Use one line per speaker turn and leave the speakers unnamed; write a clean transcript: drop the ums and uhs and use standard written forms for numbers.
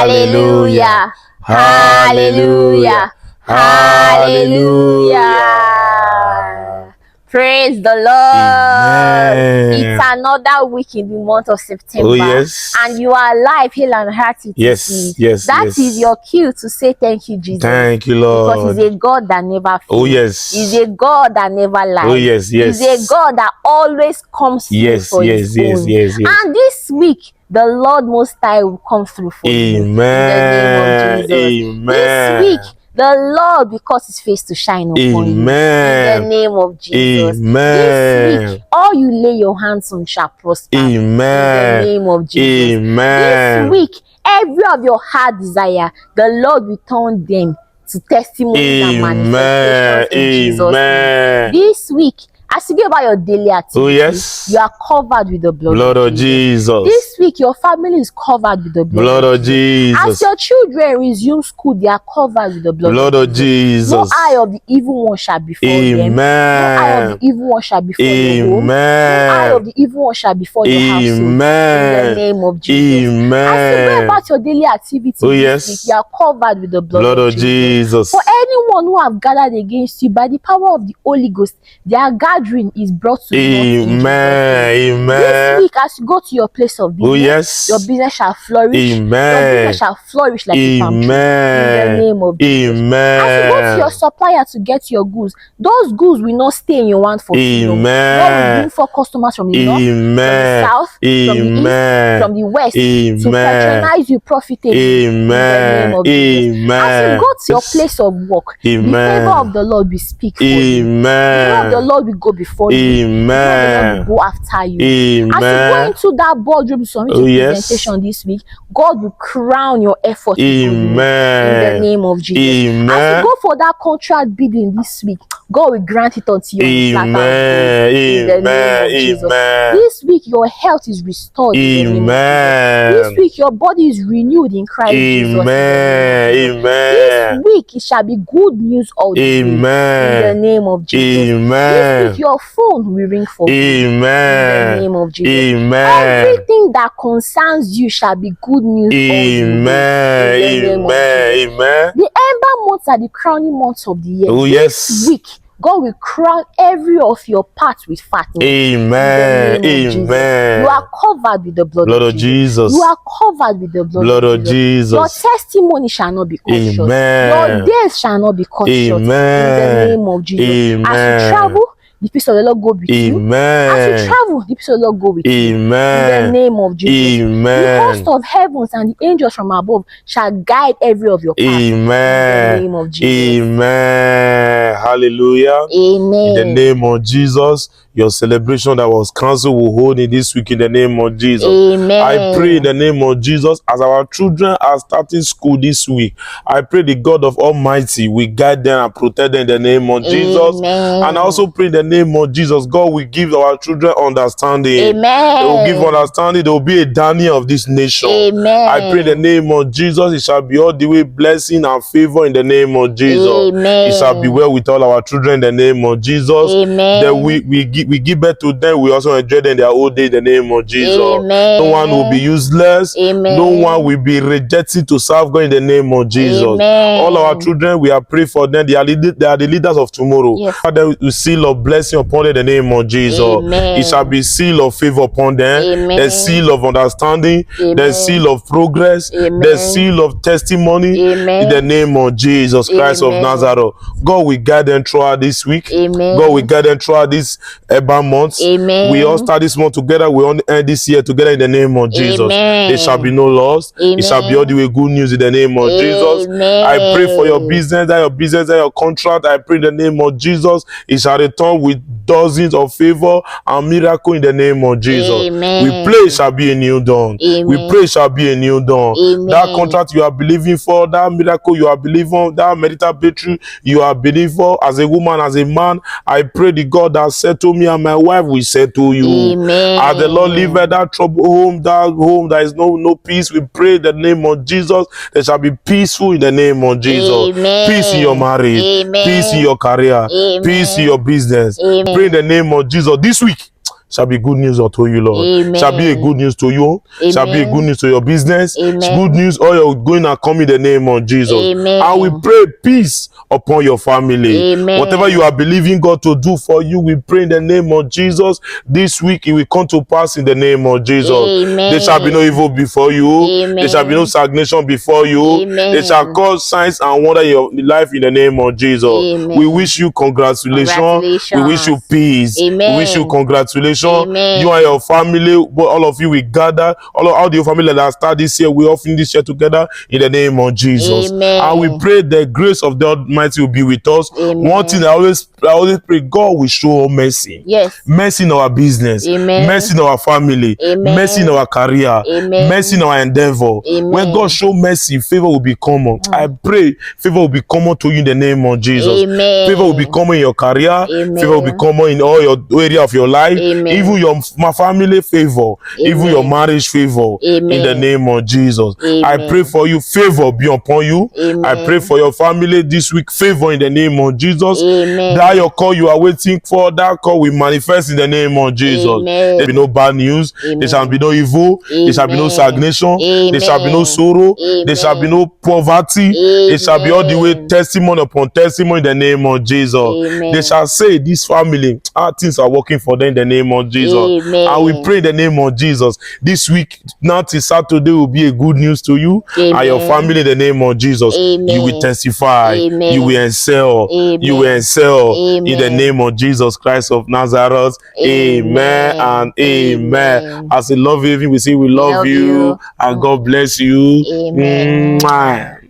Hallelujah. Hallelujah. Hallelujah. Praise the Lord.
Amen.
It's another week in the month of September.
Oh, yes.
And you are alive, healed, and hearty.
Yes, yes,
That
yes.
is your cue to say thank you, Jesus.
Thank you, Lord.
Because He's a God that never fails.
Oh, yes.
He's a God that never lies.
Oh, yes, yes.
He's a God that always comes through for His own.
Yes.
And this week, the Lord Most High will come through for you. In the name of Jesus.
Amen.
This week, the Lord will cause His face to shine upon you. In the name of Jesus. This week, all you lay your hands on shall prosper. In the name of Jesus. This week, every of your heart desire, the Lord will turn them to testimonies and manifestations in Jesus' name. This week, as you go about your daily activities, you are covered with the blood of Jesus. This week, your family is covered with the blood of Jesus. As your children resume school, they are covered with the blood of Jesus. No eye of the evil one shall befall them. No eye of the evil one shall befall your home. No eye of the evil one shall befall your household. In the name of Jesus. As you go about your daily activities this week, you are covered with the blood of Jesus. For anyone who have gathered against you, by the power of the Holy Ghost, their gathering is brought to nothing. This week, as you go to your place of business, your business shall flourish. Your business shall flourish like a palm tree. In the name of Jesus. As you go to your supplier to get your goods, those goods will not stay in your hand for too long. God will bring for customers from the north, from the south, from the east, from the west to patronize you profitably. In the name of Jesus. As you go to your place of work, the favor of the Lord will speak for you. The favor of the Lord will go before you. The Lord will go after you. As you go into that boardroom to submit your presentation this week, God will crown your effort for you. In the name of Jesus. As you go for that contract bidding this week, God will grant it unto you. In the name of Jesus. This week your health is restored. In the name of Jesus. This week your body is renewed in Christ Jesus. This week it shall be good news all the way. In the name of Jesus. This week your phone will ring for you. In the name of Jesus. Everything that concerns you shall be good news all the way. In the name of Jesus. The ember months are the crowning months of the year. This week, God will crown every of your parts with fatness. Amen. You are covered with the blood of Jesus. You are covered with the blood of Jesus. Your testimony shall not be cut short. Your days shall not be cut short. In the name of Jesus. As you travel, the peace of the Lord go with you. As you travel, the peace of the Lord go with you. In the name of Jesus. The host of heavens and the angels from above shall guide every of your paths. In the name of Jesus.
Hallelujah.
Amen.
In the name of Jesus, your celebration that was cancelled will hold in this week in the name of Jesus.
Amen.
I pray in the name of Jesus, as our children are starting school this week, I pray the God of Almighty will guide them and protect them in the name of Jesus.
Amen.
And I also pray in the name of Jesus, God will give our children understanding.
Amen.
They will give understanding. There will be a Daniel of this nation.
Amen.
I pray in the name of Jesus, it shall be all the way blessing and favor in the name of Jesus.
Amen.
It shall be well with all our children in the name of Jesus.
Amen.
Then we give birth to them. We also enjoy them in their old day in the name of Jesus.
Amen.
No one will be useless.
Amen.
No one will be rejected to serve God in the name of Jesus.
Amen.
All our children, we are praying for them. They are the leaders of tomorrow.
Yes.
Father, we seal of blessing upon them in the name of Jesus.
Amen.
It shall be seal of favor upon them.
Amen.
The seal of understanding.
Amen.
The seal of progress.
Amen.
The seal of testimony.
Amen.
In the name of Jesus Christ
Amen.
of Nazareth. God will guide them throughout this week.
Amen.
God will guide them throughout this months.
Amen.
We all start this month together. We all end this year together in the name of Jesus.
Amen.
There shall be no loss.
Amen.
It shall be all the way good news in the name of Jesus. I pray for your business, that your contract. I pray in the name of Jesus. It shall return with dozens of favor and miracle in the name of Jesus.
Amen.
We pray it shall be a new dawn.
Amen.
We pray it shall be a new dawn.
Amen.
That contract you are believing for, that miracle you are believing, that marital breakthrough you are believing for, as a woman, as a man, I pray the God that said to me and my wife will say to you.
Amen.
As the Lord leave that trouble home, that is no peace, we pray in the name of Jesus. There shall be peaceful in the name of Jesus.
Amen.
Peace in your marriage.
Amen.
Peace in your career.
Amen.
Peace in your business.
Amen.
Pray in the name of Jesus. This week shall be good news unto you, Lord.
Amen.
Shall be a good news to you.
Amen.
Shall be a good news to your business.
Amen.
Good news, all you're going and coming in the name of Jesus.
Amen.
And we pray peace upon your family.
Amen.
Whatever you are believing God to do for you, we pray in the name of Jesus. This week it will come to pass in the name of Jesus.
Amen.
There shall be no evil before you.
Amen.
There shall be no stagnation before you.
Amen.
They shall cause signs and wonder in your life in the name of Jesus.
Amen.
We wish you congratulations. We wish you peace.
Amen.
We wish you congratulations.
Amen.
You and your family, all of you, we gather. All the family that start this year, we all finish this year together in the name of Jesus.
Amen.
And we pray the grace of the Almighty will be with us.
Amen.
One thing I always pray, God will show mercy.
Yes.
Mercy in our business.
Amen.
Mercy in our family.
Amen.
Mercy in our career.
Amen.
Mercy in our endeavor.
Amen.
When God show mercy, favor will be common. I pray favor will be common to you in the name of Jesus.
Amen.
Favor will be common in your career.
Amen.
Favor will be common in all your area of your life.
Amen.
Even your family favor.
Amen.
Even your marriage favor.
Amen.
In the name of Jesus.
Amen.
I pray for you, favor be upon you.
Amen.
I pray for your family this week, favor in the name of Jesus.
Amen.
That your call you are waiting for, that call will manifest in the name of Jesus.
Amen.
There shall be no bad news.
Amen.
There shall be no evil.
Amen.
There shall be no stagnation.
Amen.
There shall be no sorrow.
Amen.
There shall be no poverty.
Amen.
There shall be all the way testimony upon testimony in the name of Jesus.
Amen.
They shall say this family, things are working for them in the name of Jesus.
Amen.
And we pray in the name of Jesus. This week, now till Saturday, will be a good news to you.
Amen.
And your family in the name of Jesus.
Amen.
You will testify.
Amen.
You will excel.
Amen.
You will excel.
Amen.
In the name of Jesus Christ of Nazareth. Amen, and amen.
Amen.
As a love you, we say we love you. And God bless you.
Amen.
Mwah.